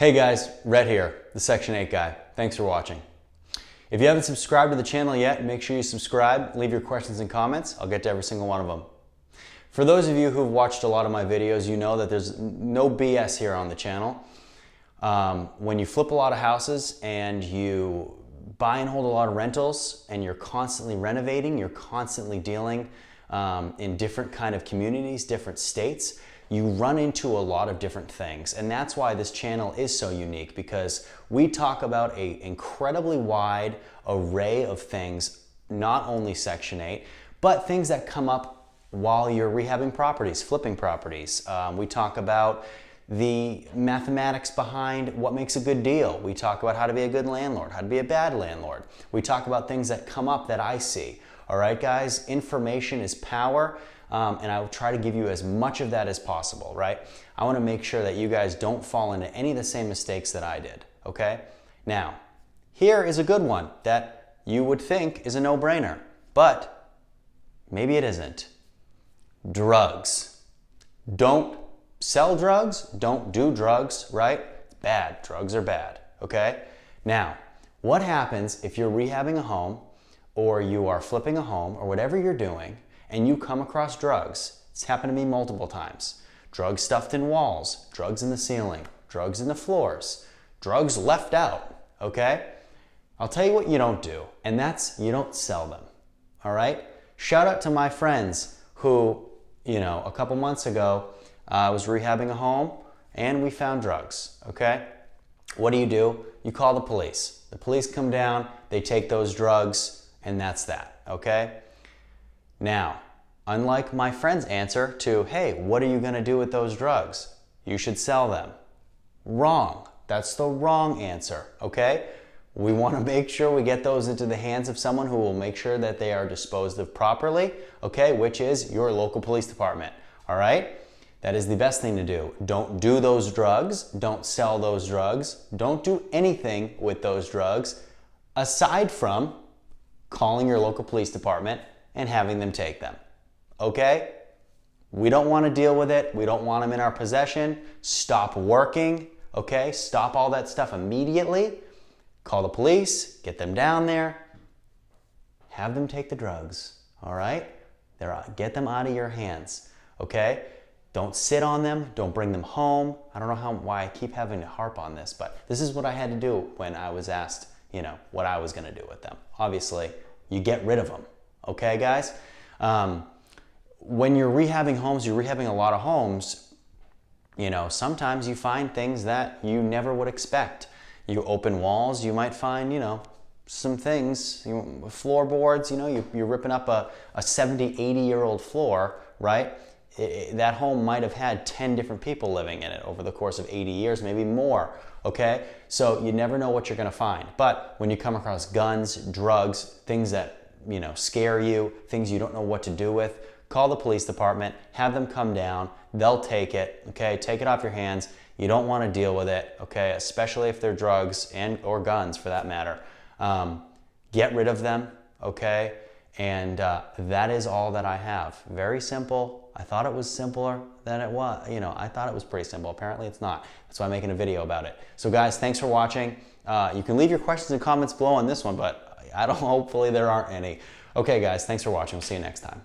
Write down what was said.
Hey guys, Rhett here, the Section 8 guy. Thanks for watching. If you haven't subscribed to the channel yet, make sure you subscribe, leave your questions and comments. I'll get to every single one of them. For those of you who've watched a lot of my videos, you know that there's no BS here on the channel. When you flip a lot of houses and you buy and hold a lot of rentals and you're constantly renovating, you're constantly dealing in different kind of communities, different states, you run into a lot of different things. And that's why this channel is so unique, because we talk about an incredibly wide array of things, not only Section 8, but things that come up while you're rehabbing properties, flipping properties. We talk about the mathematics behind what makes a good deal. We talk about how to be a good landlord, how to be a bad landlord. We talk about things that come up that I see. All right, guys, information is power. And I will try to give you as much of that as possible, right? I want to make sure that you guys don't fall into any of the same mistakes that I did, okay? Now, here is a good one that you would think is a no-brainer, but maybe it isn't. Drugs. Don't sell drugs, don't do drugs, right? It's bad. Drugs are bad, okay? Now, what happens if you're rehabbing a home or you are flipping a home or whatever you're doing and you come across drugs? It's happened to me multiple times. Drugs stuffed in walls, drugs in the ceiling, drugs in the floors, drugs left out, okay? I'll tell you what you don't do, and that's you don't sell them, all right? Shout out to my friends who, a couple months ago, I was rehabbing a home and we found drugs, okay? What do? You call the police. The police come down, they take those drugs, and that's that, okay? Now, unlike my friend's answer to, hey, what are you going to do with those drugs? You should sell them. Wrong. That's the wrong answer, okay? We want to make sure we get those into the hands of someone who will make sure that they are disposed of properly, okay, which is your local police department, all right? That is the best thing to do. Don't do those drugs. Don't sell those drugs. Don't do anything with those drugs aside from calling your local police department and having them take them, okay? We don't want to deal with it. We don't want them in our possession. Stop working, okay? Stop all that stuff immediately. Call the police, get them down there, have them take the drugs, all right? Get them out of your hands, okay? Don't sit on them. Don't bring them home. I don't know why I keep having to harp on this, but this is what I had to do when I was asked, what I was going to do with them. Obviously, you get rid of them. Okay, guys? When you're rehabbing homes, you're rehabbing a lot of homes, sometimes you find things that you never would expect. You open walls, you might find, some things, floorboards, you're ripping up a 70, 80-year-old floor, right? That home might have had 10 different people living in it over the course of 80 years, maybe more, okay? So you never know what you're gonna find. But when you come across guns, drugs, things that scare you, things you don't know what to do with, call the police department, have them come down, they'll take it, okay? Take it off your hands. You don't want to deal with it, okay? Especially if they're drugs or guns for that matter. Get rid of them, okay? And that is all that I have. Very simple. I thought it was simpler than it was. I thought it was pretty simple. Apparently it's not. That's why I'm making a video about it. So guys, thanks for watching. You can leave your questions and comments below on this one, but hopefully there aren't any. Okay guys, thanks for watching. We'll see you next time.